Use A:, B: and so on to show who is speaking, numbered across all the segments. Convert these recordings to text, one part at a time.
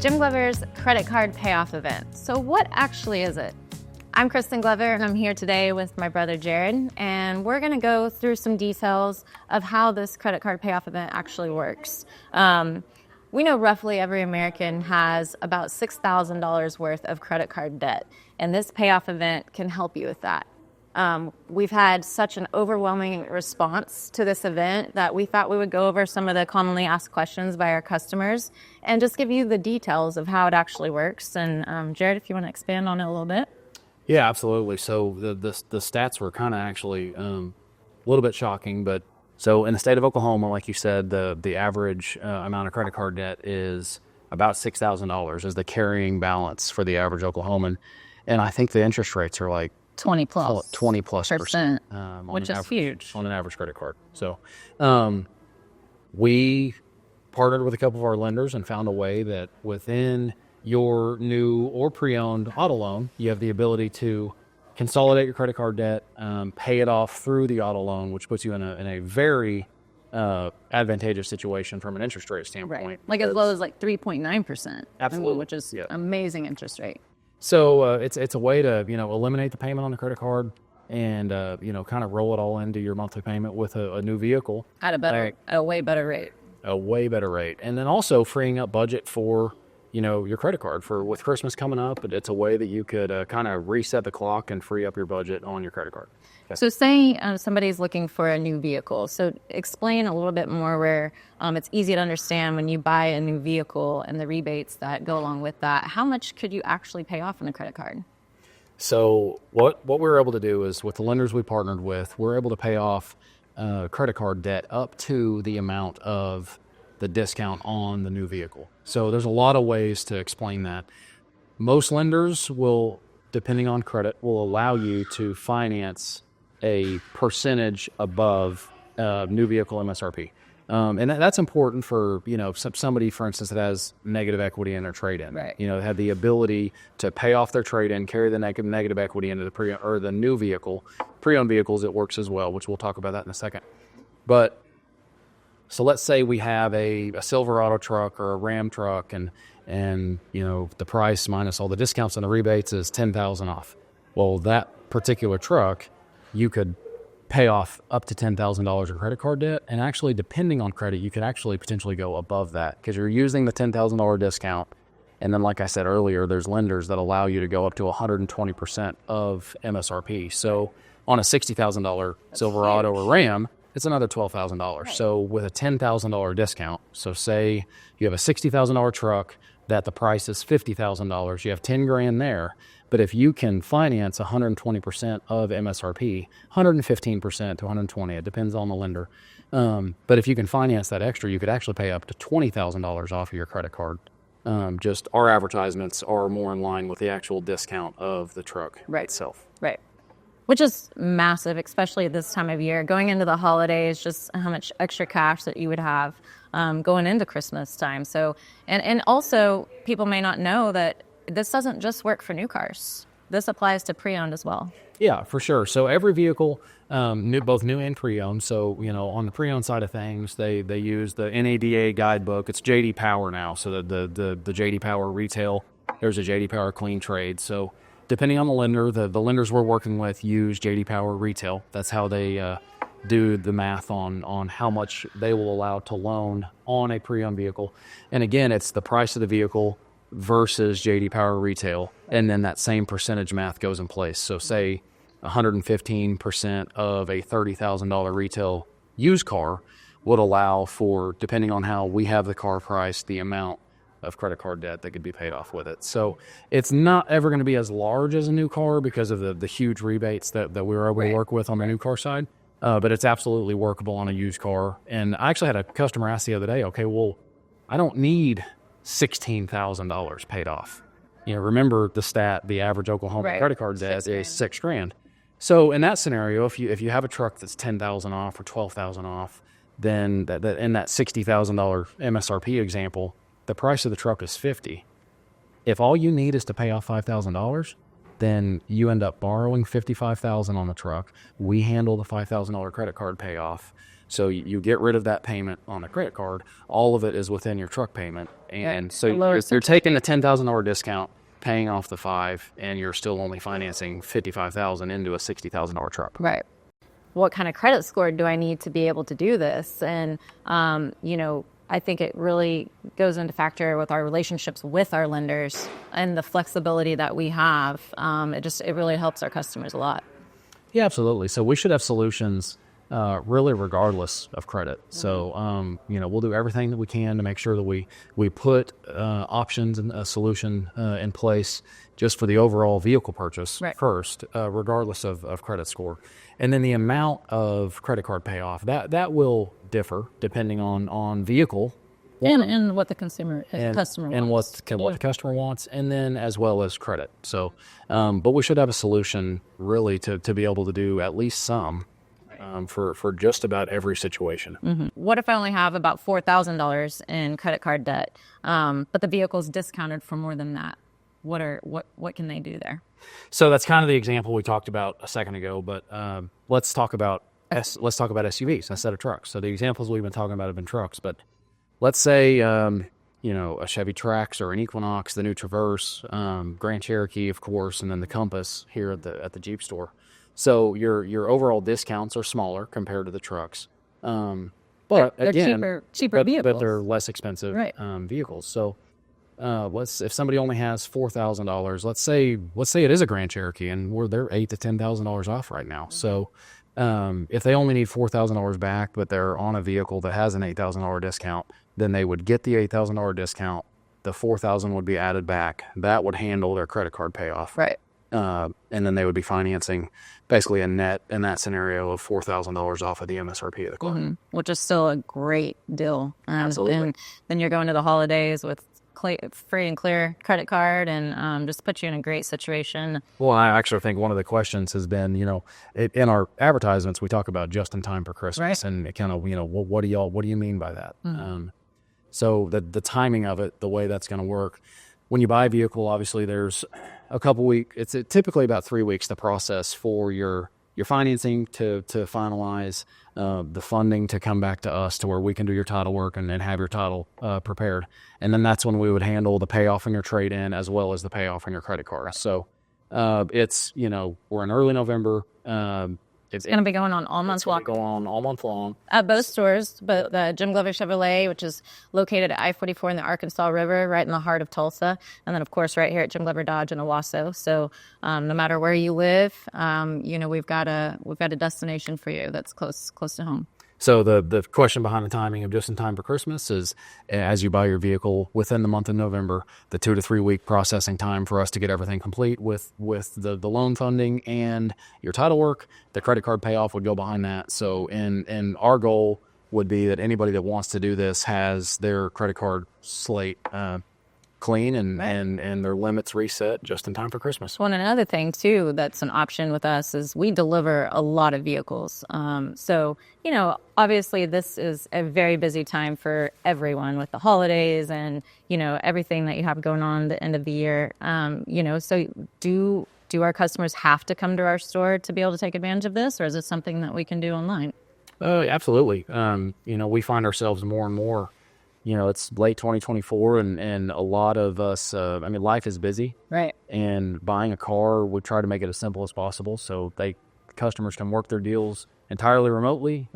A: Jim Glover's credit card payoff event. So what actually is it? I'm Kristen Glover, and I'm here today with my brother Jared, and we're going to go through some details of how this credit card payoff event actually works. We know roughly every American has about $6,000 worth of credit card debt, and this payoff event can help you with that. We've had such an overwhelming response to this event that we thought we would go over some of the commonly asked questions by our customers and just give you the details of how it actually works. And Jared, if you want to expand on it a little bit.
B: Yeah, absolutely. So the stats were kind of actually a little bit shocking, but so in the state of Oklahoma, like you said, the average amount of credit card debt is about $6,000 is the carrying balance for the average Oklahoman, and I think the interest rates are like
A: 20 plus
B: percent,
A: which is huge
B: on an average credit card. So we partnered with a couple of our lenders and found a way that within your new or pre-owned auto loan, you have the ability to consolidate your credit card debt, pay it off through the auto loan, which puts you in a very advantageous situation from an interest rate standpoint.
A: Right. Like as low as like 3.9%.
B: Absolutely.
A: Which is amazing interest rate.
B: So it's a way to, eliminate the payment on the credit card and, kind of roll it all into your monthly payment with a new vehicle.
A: At a way better rate.
B: A way better rate. And then also freeing up budget for, your credit card with Christmas coming up. It's a way that you could kind of reset the clock and free up your budget on your credit card. Okay.
A: So say somebody's looking for a new vehicle. So explain a little bit more where it's easy to understand when you buy a new vehicle and the rebates that go along with that. How much could you actually pay off on a credit card?
B: So what we're able to do is with the lenders we partnered with, we're able to pay off credit card debt up to the amount of the discount on the new vehicle. So there's a lot of ways to explain that. Most lenders will, depending on credit, will allow you to finance a percentage above new vehicle MSRP. And that's important for, somebody, for instance, that has negative equity in their trade-in.
A: Right.
B: Have the ability to pay off their trade-in, carry the negative equity into the new vehicle. Pre-owned vehicles, it works as well, which we'll talk about that in a second. But so let's say we have a Silverado truck or a Ram truck, and the price minus all the discounts and the rebates is $10,000 off. Well, that particular truck, you could pay off up to $10,000 of credit card debt, and actually, depending on credit, you could actually potentially go above that because you're using the $10,000 discount. And then, like I said earlier, there's lenders that allow you to go up to 120% of MSRP. So on a $60,000 Silverado or Ram, it's another $12,000. Right. So with a $10,000 discount, so say you have a $60,000 truck that the price is $50,000, you have $10,000 there. But if you can finance 120% of MSRP, 115% to 120, it depends on the lender. But if you can finance that extra, you could actually pay up to $20,000 off of your credit card. Just our advertisements are more in line with the actual discount of the truck itself.
A: Right. Which is massive, especially at this time of year. Going into the holidays, just how much extra cash that you would have going into Christmas time. So, and also, people may not know that this doesn't just work for new cars. This applies to pre-owned as well. Yeah,
B: for sure. So every vehicle, both new and pre-owned. So, on the pre-owned side of things, they use the NADA guidebook. It's J.D. Power now. So the J.D. Power retail, there's a J.D. Power clean trade. So depending on the lender, the lenders we're working with use J.D. Power retail. That's how they do the math on how much they will allow to loan on a pre-owned vehicle. And again, it's the price of the vehicle versus J.D. Power retail, and then that same percentage math goes in place. So say 115% of a $30,000 retail used car would allow for, depending on how we have the car priced, the amount of credit card debt that could be paid off with it. So it's not ever going to be as large as a new car because of the huge rebates that we were able to work with on the new car side. But it's absolutely workable on a used car. And I actually had a customer ask the other day, okay, well, I don't need $16,000 paid off. Remember the stat, the average Oklahoma credit card debt is $6,000. So in that scenario, if you have a truck that's $10,000 off or $12,000 off, then that in that $60,000 MSRP example, the price of the truck is $50,000. If all you need is to pay off $5,000, then you end up borrowing $55,000 on the truck. We handle the $5,000 credit card payoff. So you get rid of that payment on a credit card. All of it is within your truck payment. And so you're taking a $10,000 discount, paying off the $5,000, and you're still only financing $55,000 into a $60,000 truck.
A: Right. What kind of credit score do I need to be able to do this? And, I think it really goes into factor with our relationships with our lenders and the flexibility that we have. It really helps our customers a lot.
B: Yeah, absolutely. So we should have solutions really regardless of credit. So, we'll do everything that we can to make sure that we put options and a solution in place just for the overall vehicle purchase first, regardless of credit score. And then the amount of credit card payoff, that will differ depending on vehicle.
C: And what the customer wants.
B: And what the customer wants, and then as well as credit. So, but we should have a solution really to be able to do at least some for just about every situation.
A: Mm-hmm. What if I only have about $4,000 in credit card debt, but the vehicle's discounted for more than that? What can they do there?
B: So that's kind of the example we talked about a second ago, but let's talk about SUVs instead of trucks. So the examples we've been talking about have been trucks, but let's say a Chevy Trax or an Equinox, the new Traverse, Grand Cherokee, of course, and then the Compass here at the Jeep store. So your overall discounts are smaller compared to the trucks, but
C: they're
B: again,
C: cheaper vehicles.
B: but they're less expensive vehicles. So if somebody only has $4,000, let's say it is a Grand Cherokee, and they're $8,000 to $10,000 off right now. So if they only need $4,000 back, but they're on a vehicle that has an $8,000 discount, then they would get the $8,000 discount. The $4,000 would be added back. That would handle their credit card payoff.
A: Right.
B: And then they would be financing basically a net in that scenario of $4,000 off of the MSRP of the car.
A: Mm-hmm. Which is still a great deal.
B: Absolutely.
A: And then you're going to the holidays with free and clear credit card, and just put you in a great situation.
B: Well, I actually think one of the questions has been, in our advertisements, we talk about just in time for Christmas, and it kind of, what do you mean by that? Mm-hmm. So the timing of it, the way that's going to work, when you buy a vehicle, obviously there's a couple weeks. It's typically about 3 weeks the process for your financing to finalize, the funding to come back to us to where we can do your title work and then have your title prepared. And then that's when we would handle the payoff on your trade-in as well as the payoff on your credit card. So it's, we're in early November.
A: It's going to be going on all month long.
B: Go on all month long.
A: At both stores, but the Jim Glover Chevrolet, which is located at I-44 in the Arkansas River, right in the heart of Tulsa. And then, of course, right here at Jim Glover Dodge in Owasso. So no matter where you live, we've got a destination for you that's close to home.
B: So the question behind the timing of just in time for Christmas is, as you buy your vehicle within the month of November, the 2 to 3 week processing time for us to get everything complete with the loan funding and your title work, the credit card payoff would go behind that. So and our goal would be that anybody that wants to do this has their credit card slate clean and their limits reset just in time for Christmas.
A: Well, and another thing too that's an option with us is we deliver a lot of vehicles. So obviously this is a very busy time for everyone with the holidays and everything that you have going on at the end of the year. So do our customers have to come to our store to be able to take advantage of this, or is it something that we can do online?
B: Absolutely. We find ourselves more and more. It's late 2024 and a lot of us, life is busy.
A: Right.
B: And buying a car, we try to make it as simple as possible so customers can work their deals entirely remotely.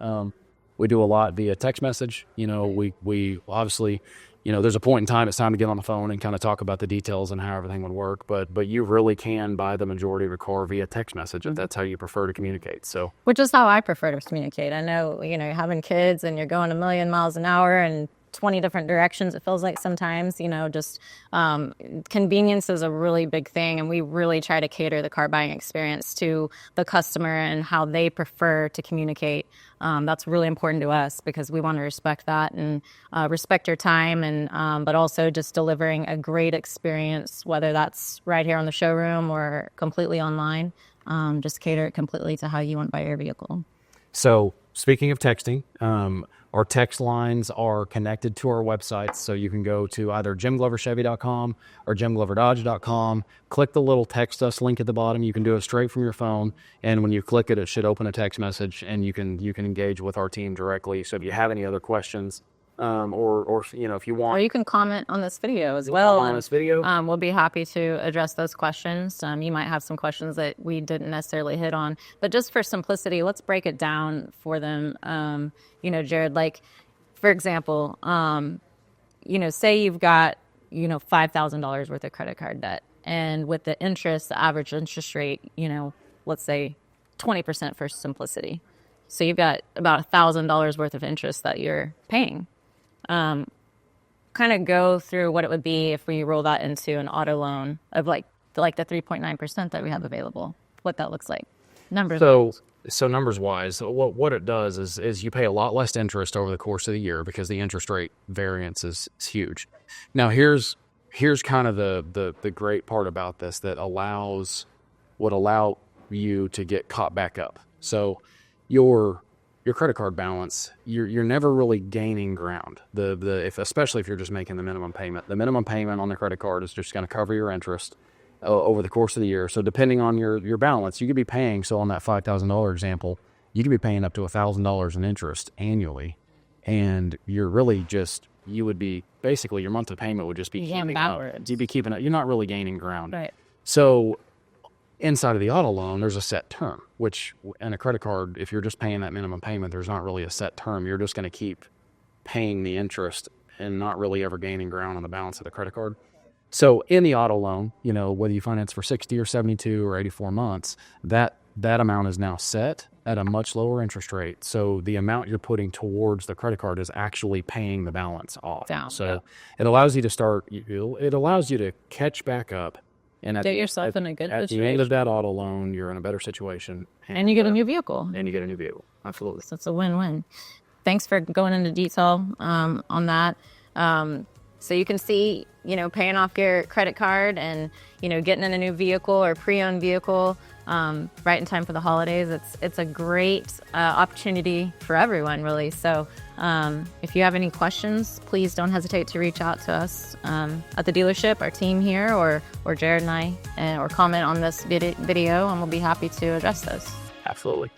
B: We do a lot via text message. We obviously, there's a point in time it's time to get on the phone and kind of talk about the details and how everything would work. But you really can buy the majority of your car via text message if that's how you prefer to communicate. So,
A: which is how I prefer to communicate. I know, you're having kids and you're going a million miles an hour and 20 different directions, it feels like sometimes, convenience is a really big thing, and we really try to cater the car buying experience to the customer and how they prefer to communicate. That's really important to us because we want to respect that and respect your time, and but also just delivering a great experience, whether that's right here on the showroom or completely online. Just cater it completely to how you want to buy your vehicle.
B: So speaking of texting, our text lines are connected to our websites, so you can go to either jimgloverchevy.com or jimgloverdodge.com. Click the little text us link at the bottom. You can do it straight from your phone, and when you click it, it should open a text message, and you can engage with our team directly. So if you have any other questions, or if you want,
C: Or you can comment on this video as well.
B: on this video,
A: We'll be happy to address those questions. You might have some questions that we didn't necessarily hit on, but just for simplicity, let's break it down for them. Jared, like, for example, say you've got, $5,000 worth of credit card debt, and with the average interest rate, let's say 20% for simplicity. So you've got about $1,000 worth of interest that you're paying. Kind of go through what it would be if we roll that into an auto loan of like the 3.9% that we have available, what that looks like. Numbers.
B: So numbers wise, what it does is you pay a lot less interest over the course of the year because the interest rate variance is huge. Now here's kind of the great part about this that would allow you to get caught back up. So your credit card balance, you're never really gaining ground. Especially if you're just making the minimum payment. The minimum payment on the credit card is just going to cover your interest over the course of the year. So depending on your balance, you could be paying. So on that $5,000 example, you could be paying up to $1,000 in interest annually, and you're really you would be basically your monthly payment would just be keeping up. You'd be keeping up. You're not really gaining ground.
C: Right.
B: So inside of the auto loan, there's a set term, which in a credit card, if you're just paying that minimum payment, there's not really a set term. You're just going to keep paying the interest and not really ever gaining ground on the balance of the credit card. So in the auto loan, whether you finance for 60 or 72 or 84 months, that amount is now set at a much lower interest rate. So the amount you're putting towards the credit card is actually paying the balance off.
C: Down.
B: So it allows you to catch back up. And
C: Get yourself in a good
B: at
C: situation.
B: the end of that auto loan, you're in a better situation.
C: And you get a new vehicle.
B: Absolutely.
C: So it's a win-win. Thanks for going into detail on that.
A: So you can see, paying off your credit card and, getting in a new vehicle or pre-owned vehicle right in time for the holidays. It's a great opportunity for everyone, really. So if you have any questions, please don't hesitate to reach out to us at the dealership, our team here, or Jared and I, or comment on this video, and we'll be happy to address those.
B: Absolutely.